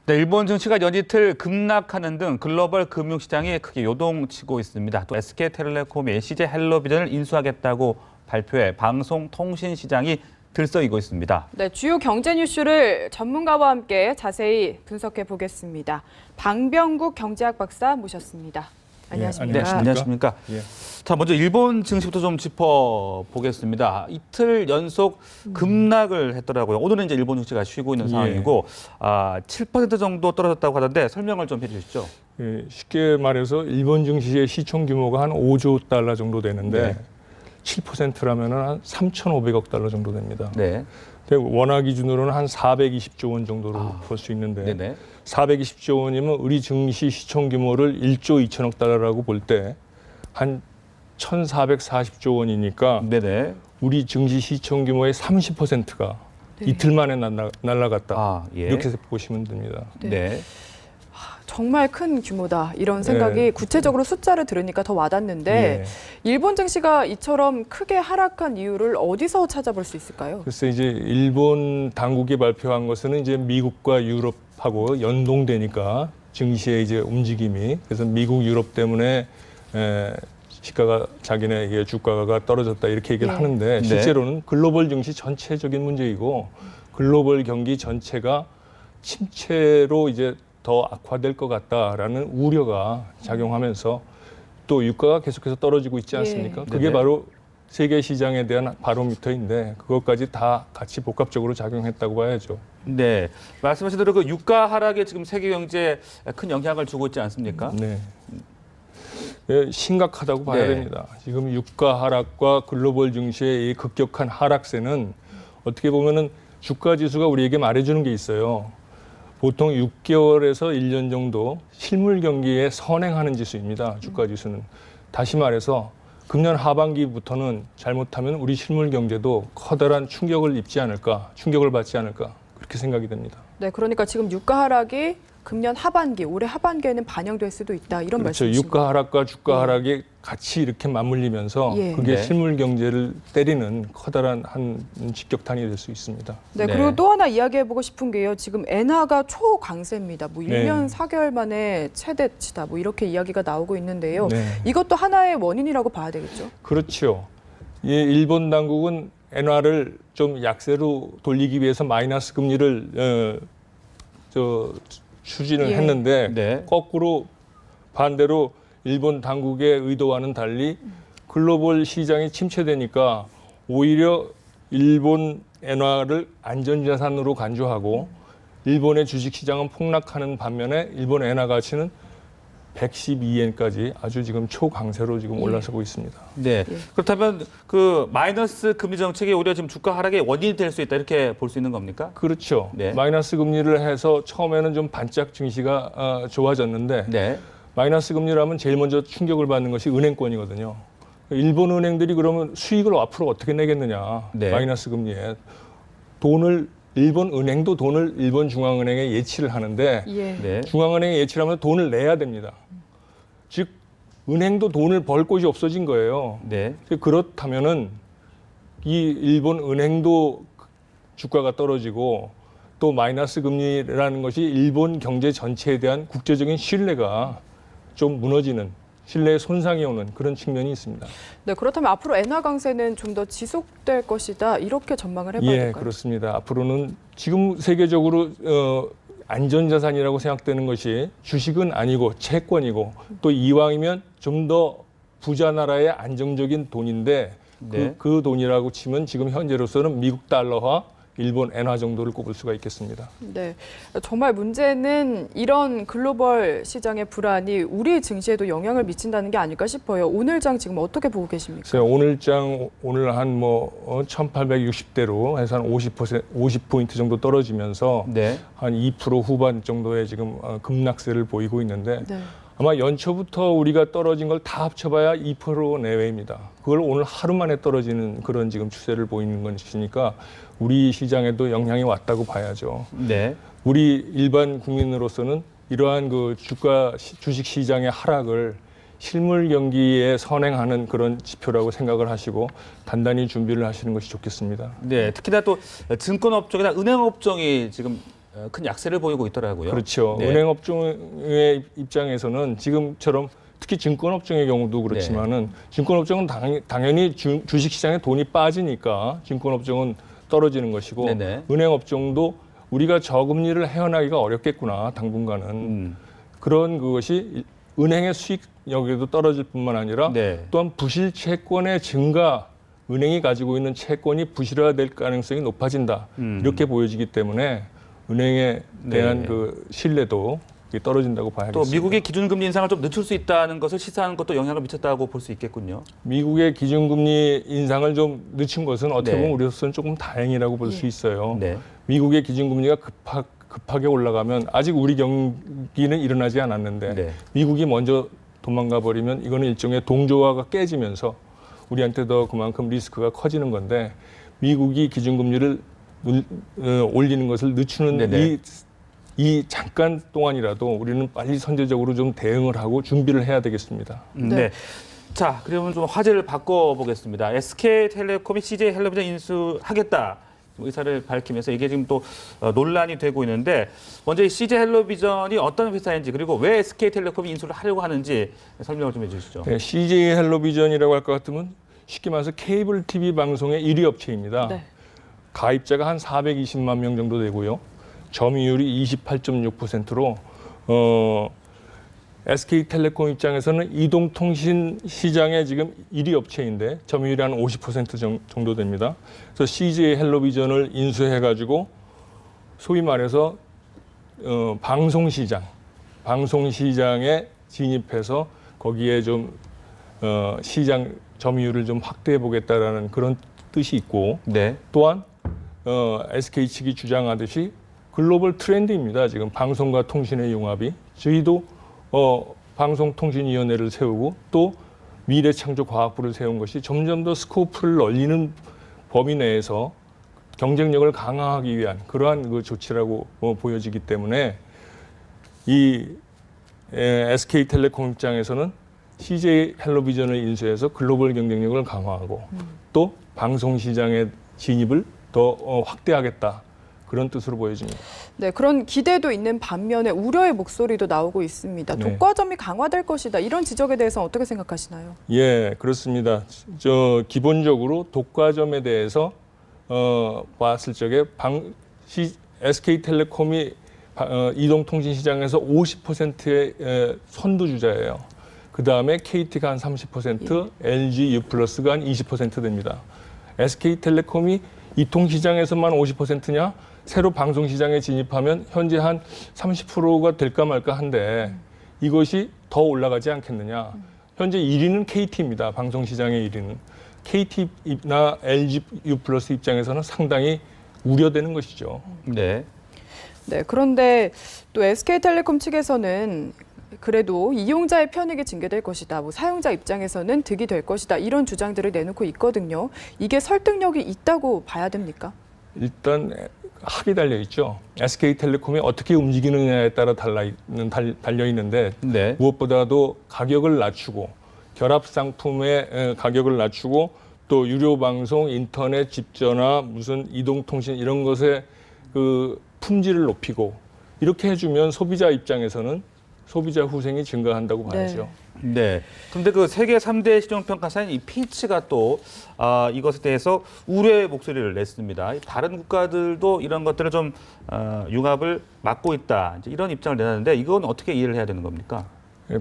네, 일본 증시가 연이틀 급락하는 등 글로벌 금융시장이 크게 요동치고 있습니다. 또 SK텔레콤이 CJ헬로비전을 인수하겠다고 발표해 방송통신시장이 들썩이고 있습니다. 네, 주요 경제 뉴스를 전문가와 함께 자세히 분석해 보겠습니다. 방병국 경제학 박사 모셨습니다. 안녕하십니까? 네, 안녕하십니까? 예. 자, 먼저 일본 증시부터 좀 짚어보겠습니다. 이틀 연속 급락을 했더라고요. 오늘은 이제 일본 증시가 쉬고 있는 상황이고 7% 정도 떨어졌다고 하던데 설명을 좀 해주시죠. 예, 쉽게 말해서 일본 증시의 시총 규모가 한 5조 달러 정도 되는데 네. 7%라면 한 3,500억 달러 정도 됩니다. 네. 원화 기준으로는 한 420조 원 정도로 볼 수 있는데 네네. 420조 원이면 우리 증시 시총 규모를 1조 2천억 달러라고 볼 때 한 1,440조 원이니까 네네. 우리 증시 시총 규모의 30%가 이틀 만에 날아갔다. 예. 이렇게 보시면 됩니다. 네. 정말 큰 규모다 이런 생각이 네. 구체적으로 숫자를 들으니까 더 와닿는데 예. 일본 증시가 이처럼 크게 하락한 이유를 어디서 찾아볼 수 있을까요? 글쎄 이제 일본 당국이 발표한 것은 이제 미국과 유럽하고 연동되니까 증시의 이제 움직임이 그래서 미국 유럽 때문에 시가가 자기네 이게 주가가 떨어졌다 이렇게 얘기를 예. 하는데 실제로는 글로벌 증시 전체적인 문제이고 글로벌 경기 전체가 침체로 이제 더 악화될 것 같다라는 우려가 작용하면서 또 유가가 계속해서 떨어지고 있지 않습니까? 예. 그게 네네. 바로 세계 시장에 대한 바로미터인데 그것까지 다 같이 복합적으로 작용했다고 봐야죠. 네. 말씀하신 대로 그 유가 하락에 지금 세계 경제에 큰 영향을 주고 있지 않습니까? 네. 예, 심각하다고 봐야 네. 됩니다. 지금 유가 하락과 글로벌 증시의 이 급격한 하락세는 어떻게 보면은 주가 지수가 우리에게 말해주는 게 있어요. 보통 6개월에서 1년 정도 실물 경기에 선행하는 지수입니다. 주가 지수는. 다시 말해서 금년 하반기부터는 잘못하면 우리 실물 경제도 커다란 충격을 입지 않을까, 충격을 받지 않을까 그렇게 생각이 됩니다. 네, 그러니까 지금 유가 하락이 금년 하반기, 올해 하반기에는 반영될 수도 있다 이런 그렇죠. 말씀이신 유가 거예요. 하락과 주가 하락이 같이 이렇게 맞물리면서 예. 그게 네. 실물 경제를 때리는 커다란 한 직격탄이 될 수 있습니다. 네, 네. 그리고 또 하나 이야기해보고 싶은 게요. 지금 엔화가 초강세입니다. 뭐 1년 네. 4개월 만에 최대치다. 뭐 이렇게 이야기가 나오고 있는데요. 네. 이것도 하나의 원인이라고 봐야 되겠죠. 그렇죠. 이 일본 당국은 엔화를 좀 약세로 돌리기 위해서 마이너스 금리를 추진을 예. 했는데 네. 거꾸로 반대로 일본 당국의 의도와는 달리 글로벌 시장이 침체되니까 오히려 일본 엔화를 안전자산으로 간주하고 일본의 주식시장은 폭락하는 반면에 일본 엔화 가치는 112엔까지 아주 지금 초강세로 지금 올라서고 있습니다. 네. 그렇다면 그 마이너스 금리 정책이 오히려 지금 주가 하락의 원인이 될 수 있다 이렇게 볼 수 있는 겁니까? 그렇죠. 네. 마이너스 금리를 해서 처음에는 좀 반짝 증시가 좋아졌는데 네. 마이너스 금리라면 제일 먼저 충격을 받는 것이 은행권이거든요. 일본 은행들이 그러면 수익을 앞으로 어떻게 내겠느냐. 네. 마이너스 금리에. 일본 은행도 돈을 일본 중앙은행에 예치를 하는데 예. 네. 중앙은행에 예치를 하면 돈을 내야 됩니다. 즉 은행도 돈을 벌 곳이 없어진 거예요. 네. 그렇다면은 이 일본 은행도 주가가 떨어지고 또 마이너스 금리라는 것이 일본 경제 전체에 대한 국제적인 신뢰가 좀 무너지는 신뢰에 손상이 오는 그런 측면이 있습니다. 네, 그렇다면 앞으로 엔화 강세는 좀 더 지속될 것이다 이렇게 전망을 해봐야 예, 될까요? 그렇습니다. 앞으로는 지금 세계적으로 안전자산이라고 생각되는 것이 주식은 아니고 채권이고 또 이왕이면 좀 더 부자 나라의 안정적인 돈인데 네. 그 돈이라고 치면 지금 현재로서는 미국 달러와 일본 엔화 정도를 꼽을 수가 있겠습니다. 네, 정말 문제는 이런 글로벌 시장의 불안이 우리 증시에도 영향을 미친다는 게 아닐까 싶어요. 오늘 장 지금 어떻게 보고 계십니까? 그래서 오늘 한 1,860대로 해서 한 50포인트 정도 떨어지면서 네. 한 2% 후반 정도의 지금 급락세를 보이고 있는데 네. 아마 연초부터 우리가 떨어진 걸 다 합쳐봐야 2% 내외입니다. 그걸 오늘 하루 만에 떨어지는 그런 지금 추세를 보이는 것이니까 우리 시장에도 영향이 왔다고 봐야죠. 네. 우리 일반 국민으로서는 이러한 그 주식 시장의 하락을 실물 경기에 선행하는 그런 지표라고 생각을 하시고 단단히 준비를 하시는 것이 좋겠습니다. 네. 특히나 또 증권업종이나 은행업종이 지금 큰 약세를 보이고 있더라고요. 그렇죠. 네. 은행업종의 입장에서는 지금처럼 특히 증권업종의 경우도 그렇지만은 증권업종은 당연히 주식시장에 돈이 빠지니까 증권업종은 떨어지는 것이고 네네. 은행업종도 우리가 저금리를 헤어나기가 어렵겠구나 당분간은 그런 그것이 은행의 수익력에도 떨어질 뿐만 아니라 네. 또한 부실 채권의 증가 은행이 가지고 있는 채권이 부실화될 가능성이 높아진다 이렇게 보여지기 때문에 은행에 대한 네. 그 신뢰도 떨어진다고 또 봐야겠습니다. 미국의 기준금리 인상을 좀 늦출 수 있다는 것을 시사하는 것도 영향을 미쳤다고 볼 수 있겠군요. 미국의 기준금리 인상을 좀 늦춘 것은 어떻게 네. 보면 우리로서는 조금 다행이라고 볼 수 있어요. 네. 미국의 기준금리가 급하게 올라가면 아직 우리 경기는 일어나지 않았는데 네. 미국이 먼저 도망가 버리면 이거는 일종의 동조화가 깨지면서 우리한테 더 그만큼 리스크가 커지는 건데 미국이 기준금리를 올리는 것을 늦추는 네네. 이 잠깐 동안이라도 우리는 빨리 선제적으로 좀 대응을 하고 준비를 해야 되겠습니다. 네. 자, 그러면 좀 화제를 바꿔보겠습니다. SK텔레콤이 CJ헬로비전 인수하겠다 의사를 밝히면서 이게 지금 또 논란이 되고 있는데 먼저 이 CJ헬로비전이 어떤 회사인지 그리고 왜 SK텔레콤이 인수를 하려고 하는지 설명을 좀 해주시죠. 네, CJ헬로비전이라고 할 것 같으면 쉽게 말해서 케이블 TV 방송의 1위 업체입니다. 네. 가입자가 한 420만 명 정도 되고요. 점유율이 28.6%로 SK텔레콤 입장에서는 이동통신 시장의 지금 1위 업체인데 점유율이 한 50% 정도 됩니다. 그래서 CJ헬로비전을 인수해가지고 소위 말해서 방송시장에 진입해서 거기에 좀 시장 점유율을 좀 확대해 보겠다라는 그런 뜻이 있고 네. 또한 SK 측이 주장하듯이 글로벌 트렌드입니다. 지금 방송과 통신의 융합이 저희도 방송통신위원회를 세우고 또 미래창조과학부를 세운 것이 점점 더 스코프를 넓히는 범위 내에서 경쟁력을 강화하기 위한 그러한 그 조치라고 보여지기 때문에 이 SK텔레콤 입장에서는 CJ헬로비전을 인수해서 글로벌 경쟁력을 강화하고 또 방송시장의 진입을 더 확대하겠다. 그런 뜻으로 보여집니다. 네, 그런 기대도 있는 반면에 우려의 목소리도 나오고 있습니다. 네. 독과점이 강화될 것이다. 이런 지적에 대해서는 어떻게 생각하시나요? 예, 그렇습니다. 기본적으로 독과점에 대해서 봤을 적에 SK텔레콤이 이동통신 시장에서 50%의 선두주자예요. 그 다음에 KT가 한 30%, LG U+가 한 20% 됩니다. SK텔레콤이 이통시장에서만 50%냐? 새로 방송시장에 진입하면 현재 한 30%가 될까 말까 한데 이것이 더 올라가지 않겠느냐. 현재 1위는 KT입니다. 방송시장의 1위는. KT나 LG U+ 입장에서는 상당히 우려되는 것이죠. 네. 네, 그런데 또 SK텔레콤 측에서는 그래도 이용자의 편익이 증대될 것이다. 사용자 입장에서는 득이 될 것이다. 이런 주장들을 내놓고 있거든요. 이게 설득력이 있다고 봐야 됩니까? 일단 합이 달려 있죠. SK텔레콤이 어떻게 움직이느냐에 따라 달려 있는데 네. 무엇보다도 가격을 낮추고 결합 상품의 가격을 낮추고 또 유료 방송, 인터넷, 집전화, 무슨 이동통신 이런 것의 그 품질을 높이고 이렇게 해주면 소비자 입장에서는 소비자 후생이 증가한다고 봐야죠. 네. 그런데 그 세계 3대 시정평가사인 이 피치가 또 이것에 대해서 우려의 목소리를 냈습니다. 다른 국가들도 이런 것들을 좀 융합을 막고 있다. 이제 이런 입장을 내놨는데 이건 어떻게 이해를 해야 되는 겁니까?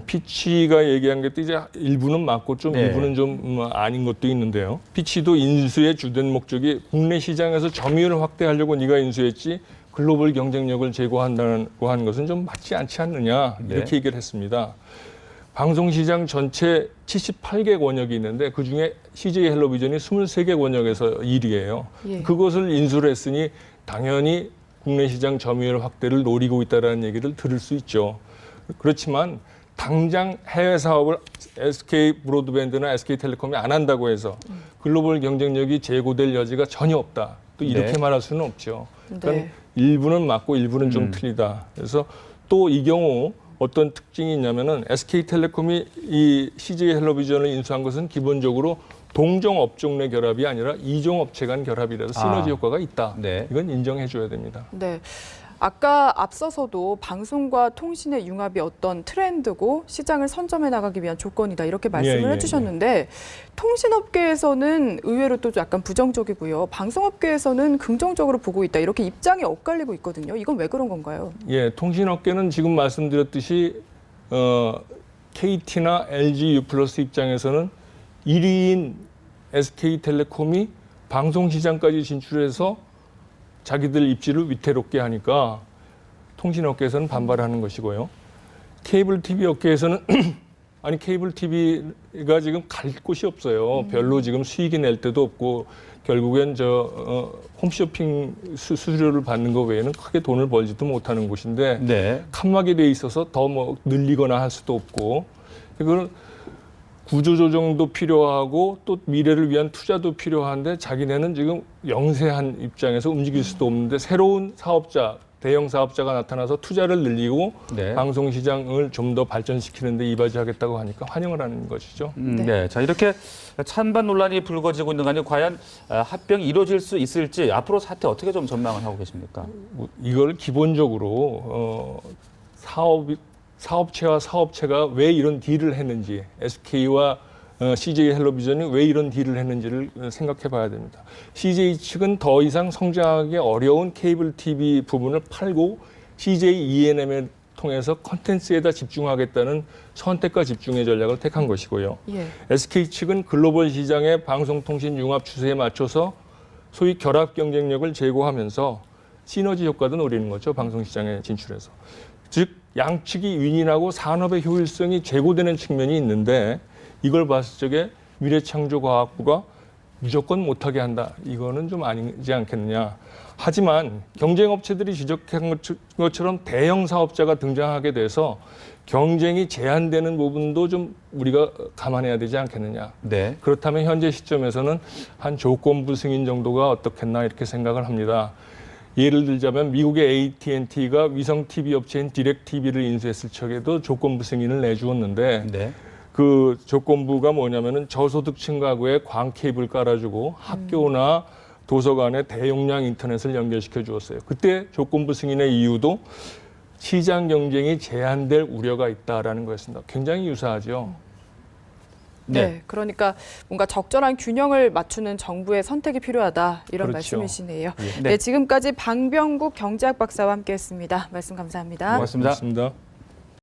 피치가 얘기한 것도 이제 일부는 맞고 좀 네. 일부는 좀 아닌 것도 있는데요. 피치도 인수의 주된 목적이 국내 시장에서 점유율을 확대하려고 네가 인수했지 글로벌 경쟁력을 제고한다고 하는 것은 좀 맞지 않지 않느냐 이렇게 네. 얘기를 했습니다. 방송시장 전체 78개 권역이 있는데 그중에 CJ헬로비전이 23개 권역에서 1위예요. 예. 그것을 인수를 했으니 당연히 국내 시장 점유율 확대를 노리고 있다는 얘기를 들을 수 있죠. 그렇지만 당장 해외 사업을 SK 브로드밴드나 SK텔레콤이 안 한다고 해서 글로벌 경쟁력이 제고될 여지가 전혀 없다. 또 이렇게 네. 말할 수는 없죠. 그러니까 네. 일부는 맞고 일부는 좀 틀리다. 그래서 또 이 경우 어떤 특징이 있냐면은 SK텔레콤이 이 CJ헬로비전을 인수한 것은 기본적으로 동종 업종 내 결합이 아니라 이종 업체 간 결합이라서 시너지 효과가 있다. 네. 이건 인정해 줘야 됩니다. 네. 아까 앞서서도 방송과 통신의 융합이 어떤 트렌드고 시장을 선점해 나가기 위한 조건이다 이렇게 말씀을 해주셨는데 통신업계에서는 의외로 또 약간 부정적이고요. 방송업계에서는 긍정적으로 보고 있다 이렇게 입장이 엇갈리고 있거든요. 이건 왜 그런 건가요? 예, 통신업계는 지금 말씀드렸듯이 KT나 LG U+ 입장에서는 1위인 SK텔레콤이 방송시장까지 진출해서 자기들 입지를 위태롭게 하니까 통신업계에서는 반발하는 것이고요. 케이블 TV 업계에서는 아니 케이블 TV가 지금 갈 곳이 없어요. 별로 지금 수익이 낼 데도 없고 결국엔 홈쇼핑 수수료를 받는 것 외에는 크게 돈을 벌지도 못하는 곳인데 네. 칸막이 돼 있어서 더 뭐 늘리거나 할 수도 없고 이걸 구조조정도 필요하고 또 미래를 위한 투자도 필요한데 자기네는 지금 영세한 입장에서 움직일 수도 없는데 새로운 사업자, 대형 사업자가 나타나서 투자를 늘리고 네. 방송시장을 좀 더 발전시키는 데 이바지하겠다고 하니까 환영을 하는 것이죠. 네. 자, 이렇게 찬반 논란이 불거지고 있는 거 아니고 과연 합병이 이루어질 수 있을지 앞으로 사태 어떻게 좀 전망을 하고 계십니까? 이걸 기본적으로 사업체와 사업체가 왜 이런 딜을 했는지, SK와 CJ 헬로비전이 왜 이런 딜을 했는지를 생각해 봐야 됩니다. CJ 측은 더 이상 성장하기 어려운 케이블 TV 부분을 팔고 CJ E&M을 통해서 콘텐츠에다 집중하겠다는 선택과 집중의 전략을 택한 것이고요. 예. SK 측은 글로벌 시장의 방송통신 융합 추세에 맞춰서 소위 결합 경쟁력을 제고하면서 시너지 효과도 노리는 거죠. 방송시장에 진출해서. 즉 양측이 윈윈하고 산업의 효율성이 제고되는 측면이 있는데 이걸 봤을 적에 미래창조과학부가 무조건 못하게 한다. 이거는 좀 아니지 않겠느냐. 하지만 경쟁업체들이 지적한 것처럼 대형 사업자가 등장하게 돼서 경쟁이 제한되는 부분도 좀 우리가 감안해야 되지 않겠느냐. 네. 그렇다면 현재 시점에서는 한 조건부 승인 정도가 어떻겠나 이렇게 생각을 합니다. 예를 들자면 미국의 AT&T가 위성 TV 업체인 디렉TV를 인수했을 적에도 조건부 승인을 내주었는데 네. 그 조건부가 뭐냐면은 저소득층 가구에 광 케이블 깔아주고 학교나 도서관에 대용량 인터넷을 연결시켜 주었어요. 그때 조건부 승인의 이유도 시장 경쟁이 제한될 우려가 있다라는 거였습니다. 굉장히 유사하죠. 네. 그러니까 뭔가 적절한 균형을 맞추는 정부의 선택이 필요하다 이런 그렇죠. 말씀이시네요. 네. 네, 지금까지 방병국 경제학 박사와 함께했습니다. 말씀 감사합니다. 고맙습니다. 고맙습니다.